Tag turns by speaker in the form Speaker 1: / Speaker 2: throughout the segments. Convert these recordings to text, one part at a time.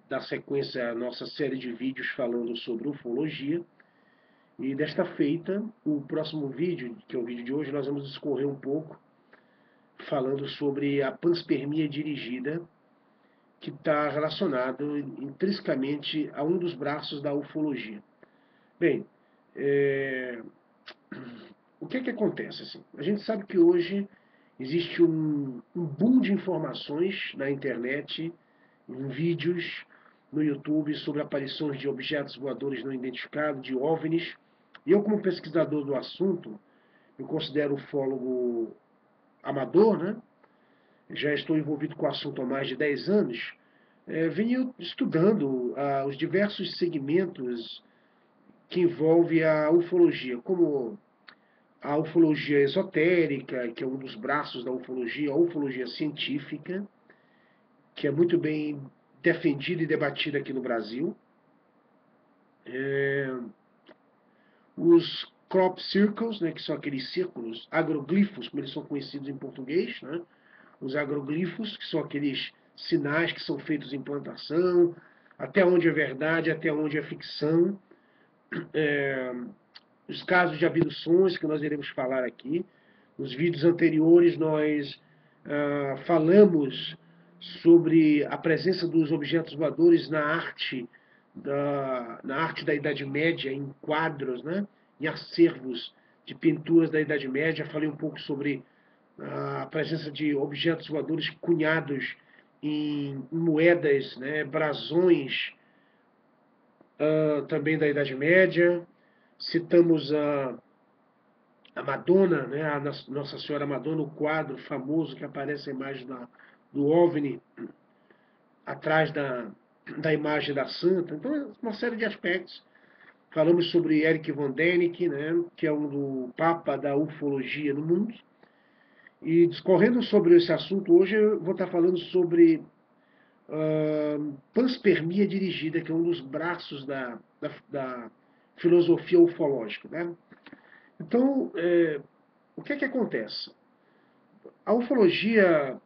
Speaker 1: dar sequência à nossa série de vídeos falando sobre ufologia. E desta feita, o próximo vídeo, que é o vídeo de hoje, nós vamos discorrer um pouco falando sobre a panspermia dirigida, que está relacionado intrinsecamente a um dos braços da ufologia. Bem, o que acontece? Assim? A gente sabe que hoje existe um boom de informações na internet, em vídeos, no YouTube, sobre aparições de objetos voadores não identificados, de OVNIs. E eu, como pesquisador do assunto, me considero ufólogo amador, né? Já estou envolvido com o assunto há mais de 10 anos, venho estudando os diversos segmentos que envolvem a ufologia, como a ufologia esotérica, que é um dos braços da ufologia, a ufologia científica, que é muito bem defendida e debatida aqui no Brasil, os crop circles, né, que são aqueles círculos, agroglifos, como eles são conhecidos em português, né, os agroglifos, que são aqueles sinais que são feitos em plantação, até onde é verdade, até onde é ficção, os casos de abduções que nós iremos falar aqui. Nos vídeos anteriores nós falamos sobre a presença dos objetos voadores na arte da Idade Média, em quadros, né, em acervos de pinturas da Idade Média. Falei um pouco sobre a presença de objetos voadores cunhados em moedas, né, brasões, também da Idade Média. Citamos a Madonna, né, a Nossa Senhora Madonna, o quadro famoso que aparece a imagem do OVNI atrás da imagem da santa. Então, uma série de aspectos. Falamos sobre Eric von Däniken, né, que é um do Papa da ufologia no mundo. E discorrendo sobre esse assunto, hoje eu vou estar falando sobre panspermia dirigida, que é um dos braços da filosofia ufológica. Né? Então, o que acontece? A ufologia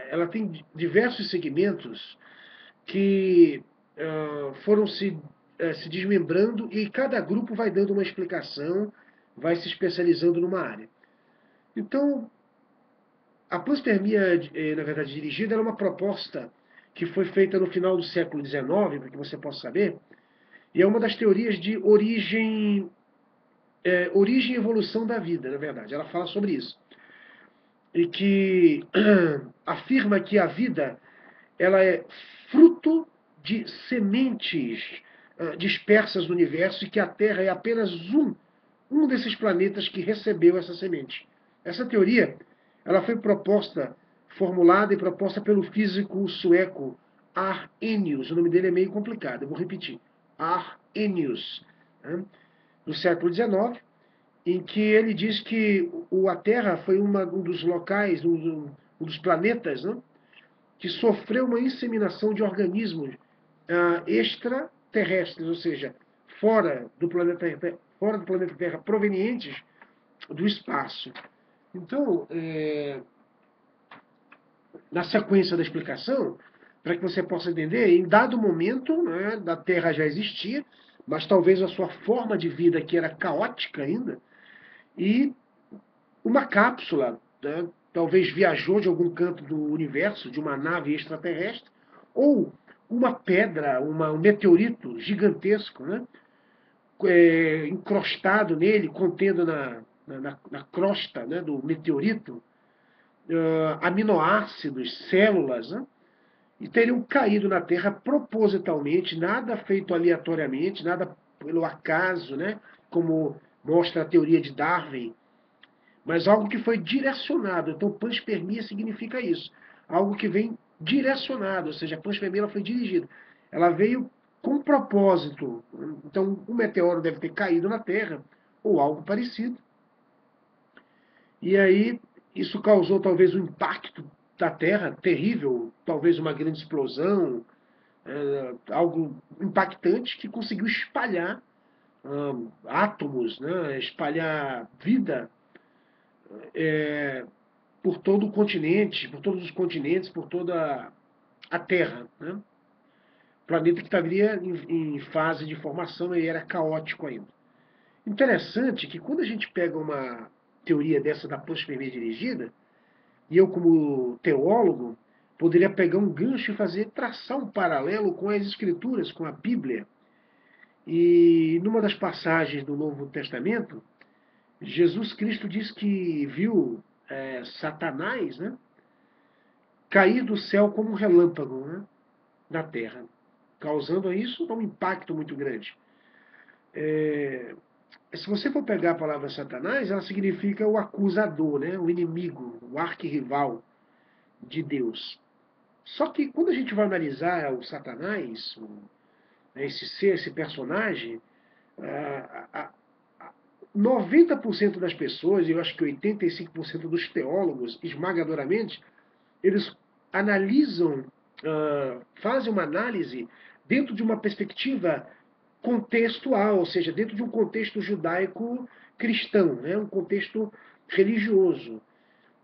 Speaker 1: ela tem diversos segmentos que foram se desmembrando e cada grupo vai dando uma explicação, vai se especializando numa área. Então, a panspermia, na verdade, dirigida, era uma proposta que foi feita no final do século XIX, para que você possa saber, e é uma das teorias de origem e evolução da vida, na verdade. Ela fala sobre isso. E que afirma que a vida ela é fruto de sementes dispersas no universo e que a Terra é apenas um desses planetas que recebeu essa semente. Essa teoria ela foi formulada e proposta pelo físico sueco Arrhenius. O nome dele é meio complicado, eu vou repetir. Arrhenius, né, no século XIX, em que ele diz que a Terra foi um dos locais, um dos planetas, né, que sofreu uma inseminação de organismos extraterrestres, ou seja, fora do planeta Terra, provenientes do espaço. Então, na sequência da explicação, para que você possa entender, em dado momento, né, da Terra já existia, mas talvez a sua forma de vida que era caótica ainda, e uma cápsula, né, talvez viajou de algum canto do universo, de uma nave extraterrestre, ou uma pedra, um meteorito gigantesco, né, encrostado nele, contendo na crosta, né, do meteorito, aminoácidos, células, né, e teriam caído na Terra propositalmente, nada feito aleatoriamente, nada pelo acaso, né, como mostra a teoria de Darwin, mas algo que foi direcionado. Então, panspermia significa isso. Algo que vem direcionado, ou seja, a panspermia ela foi dirigida. Ela veio com propósito. Então, um meteoro deve ter caído na Terra, ou algo parecido. E aí, isso causou talvez um impacto da Terra terrível, talvez uma grande explosão, algo impactante que conseguiu espalhar átomos, né, espalhar vida por todo o continente, por todos os continentes, por toda a Terra. Né? Planeta que estaria em fase de formação e era caótico ainda. Interessante que quando a gente pega uma teoria dessa da panspermia dirigida, e eu como teólogo poderia pegar um gancho e traçar um paralelo com as escrituras, com a Bíblia. E numa das passagens do Novo Testamento, Jesus Cristo diz que viu Satanás, né, cair do céu como um relâmpago, né, na terra, causando isso um impacto muito grande. Se você for pegar a palavra Satanás, ela significa o acusador, né, o inimigo, o arquirrival de Deus. Só que quando a gente vai analisar o Satanás, esse ser, esse personagem, 90% das pessoas, e eu acho que 85% dos teólogos, esmagadoramente, eles analisam, fazem uma análise dentro de uma perspectiva contextual, ou seja, dentro de um contexto judaico-cristão, né, um contexto religioso.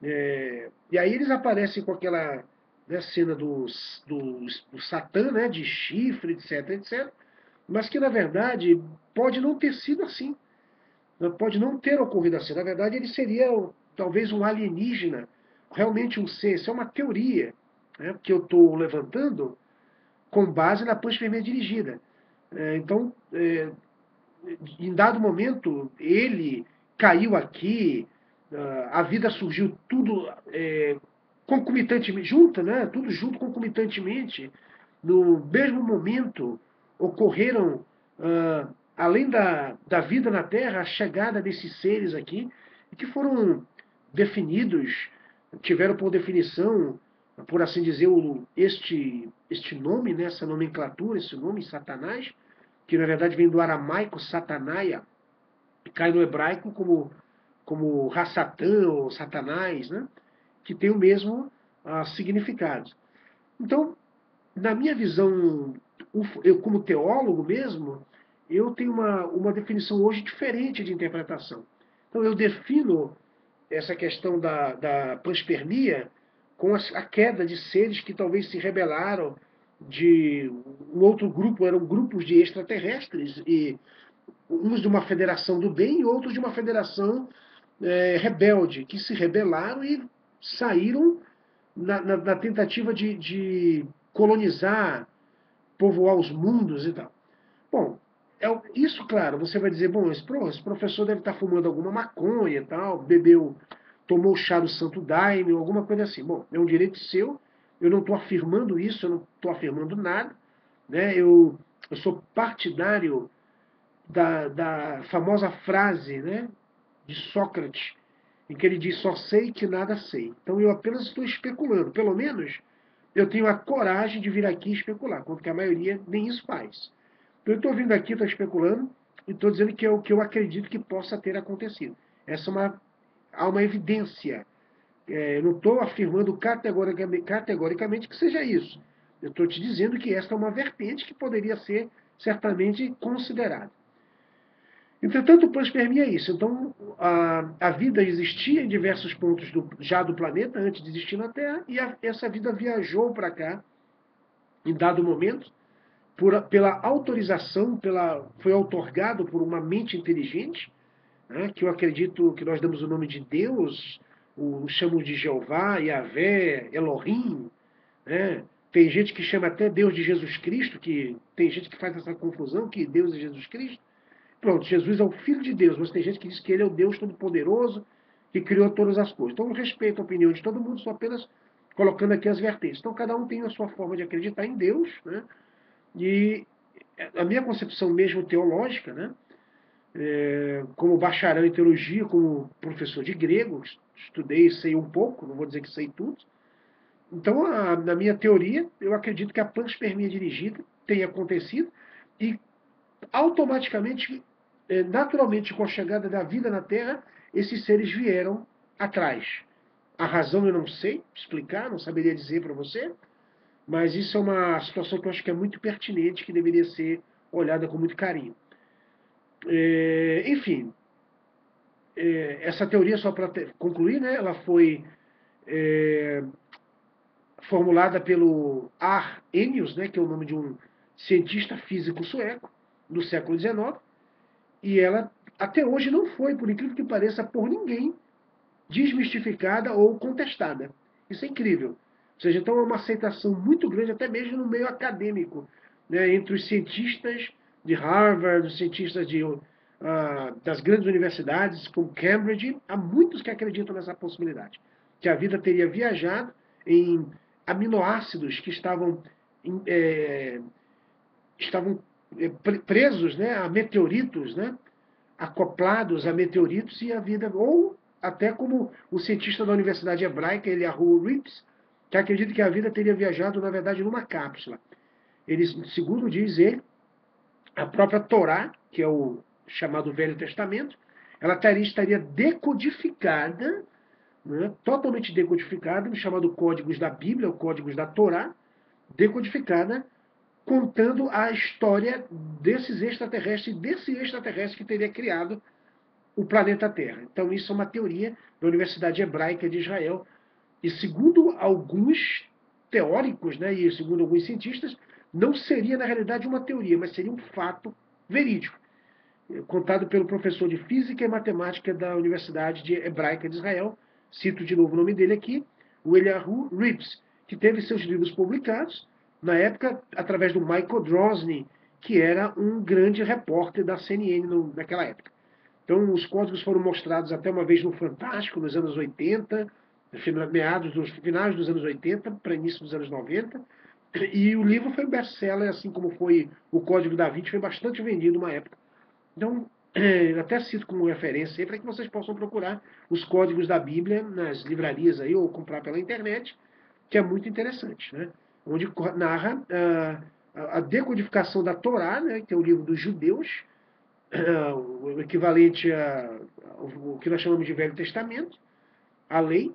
Speaker 1: E aí eles aparecem com aquela, né, cena do Satã, né, de chifre, etc, etc, mas que, na verdade, pode não ter sido assim. Pode não ter ocorrido assim. Na verdade, ele seria talvez um alienígena, realmente um ser. Isso é uma teoria, né, que eu estou levantando com base na panspermia dirigida. Então, em dado momento, ele caiu aqui, a vida surgiu tudo concomitantemente, junta, né? Tudo junto concomitantemente. No mesmo momento, ocorreram, além da vida na Terra, a chegada desses seres aqui, que foram definidos, tiveram por definição, por assim dizer, este nome, né, essa nomenclatura, esse nome, Satanás, que na verdade vem do aramaico Satanaia, e cai no hebraico como Hassatã ou Satanás, né, que tem o mesmo significado. Então, na minha visão, eu como teólogo mesmo, eu tenho uma definição hoje diferente de interpretação. Então, eu defino essa questão da panspermia com a queda de seres que talvez se rebelaram de um outro grupo, eram grupos de extraterrestres, e uns de uma federação do bem e outros de uma federação rebelde, que se rebelaram e saíram na tentativa de colonizar, povoar os mundos e tal. Bom, isso, claro, você vai dizer, bom, esse professor deve estar fumando alguma maconha e tal, bebeu, tomou chá do Santo Daime, ou alguma coisa assim. Bom, é um direito seu, eu não estou afirmando isso, eu não estou afirmando nada, né? Eu sou partidário da famosa frase, né, de Sócrates, em que ele diz, só sei que nada sei. Então eu apenas estou especulando, pelo menos eu tenho a coragem de vir aqui especular, quanto que a maioria nem isso faz. Então eu estou vindo aqui, estou especulando, e estou dizendo que é o que eu acredito que possa ter acontecido. Há uma evidência. Eu não estou afirmando categoricamente que seja isso. Eu estou te dizendo que esta é uma vertente que poderia ser certamente considerada. Entretanto, panspermia é isso. Então, a vida existia em diversos pontos já do planeta, antes de existir na Terra, e essa vida viajou para cá, em dado momento, pela autorização, foi outorgado por uma mente inteligente, né, que eu acredito que nós damos o nome de Deus, chamamos de Jeová, Yahvé, Elohim, né? Tem gente que chama até Deus de Jesus Cristo, que tem gente que faz essa confusão, que Deus é Jesus Cristo. Pronto, Jesus é o Filho de Deus, mas tem gente que diz que ele é o Deus Todo-Poderoso, que criou todas as coisas. Então eu respeito a opinião de todo mundo, estou apenas colocando aqui as vertentes. Então cada um tem a sua forma de acreditar em Deus, né? E a minha concepção mesmo teológica, né? Como bacharel em teologia, como professor de grego, estudei, sei um pouco, não vou dizer que sei tudo. Então, na minha teoria, eu acredito que a panspermia dirigida tenha acontecido e automaticamente, naturalmente, com a chegada da vida na Terra, esses seres vieram atrás. A razão eu não sei explicar, não saberia dizer para você, mas isso é uma situação que eu acho que é muito pertinente, que deveria ser olhada com muito carinho. Enfim, essa teoria, só para concluir, né, ela foi formulada pelo Arrhenius, né, que é o nome de um cientista físico sueco, do século XIX, e ela até hoje não foi, por incrível que pareça, por ninguém desmistificada ou contestada. Isso é incrível. Ou seja, então é uma aceitação muito grande, até mesmo no meio acadêmico, né, entre os cientistas de Harvard, os cientistas das grandes universidades, como Cambridge. Há muitos que acreditam nessa possibilidade, que a vida teria viajado em aminoácidos que estavam presos, né, a meteoritos, né, acoplados a meteoritos, e a vida, ou até como o cientista da Universidade Hebraica, Eliyahu Rips, que acredita que a vida teria viajado, na verdade, numa cápsula. Ele, segundo diz ele, a própria Torá, que é o chamado Velho Testamento, ela estaria decodificada, né, totalmente decodificada, no chamado Códigos da Bíblia, ou Códigos da Torá, decodificada, contando a história desses extraterrestres, desse extraterrestre que teria criado o planeta Terra. Então, isso é uma teoria da Universidade Hebraica de Israel. E segundo alguns teóricos, né, e segundo alguns cientistas, não seria, na realidade, uma teoria, mas seria um fato verídico, contado pelo professor de Física e Matemática da Universidade Hebraica de Israel, cito de novo o nome dele aqui, o Eliyahu Rips, que teve seus livros publicados, na época, através do Michael Drosnin, que era um grande repórter da CNN naquela época. Então, os códigos foram mostrados até uma vez no Fantástico, nos anos 80, finais dos anos 80 para início dos anos 90, e o livro foi um best-seller, assim como foi o Código da Vinci, foi bastante vendido uma época. Então, até cito como referência para que vocês possam procurar os códigos da Bíblia nas livrarias aí, ou comprar pela internet, que é muito interessante, né? Onde narra a decodificação da Torá, né, que é o livro dos judeus, o equivalente ao que nós chamamos de Velho Testamento, a lei,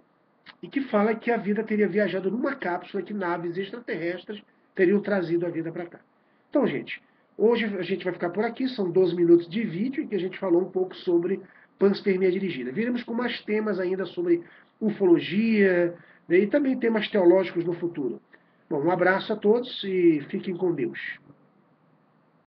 Speaker 1: e que fala que a vida teria viajado numa cápsula, que naves extraterrestres teriam trazido a vida para cá. Então, gente, hoje a gente vai ficar por aqui, são 12 minutos de vídeo em que a gente falou um pouco sobre panspermia dirigida. Viremos com mais temas ainda sobre ufologia, né, e também temas teológicos no futuro. Bom, um abraço a todos e fiquem com Deus.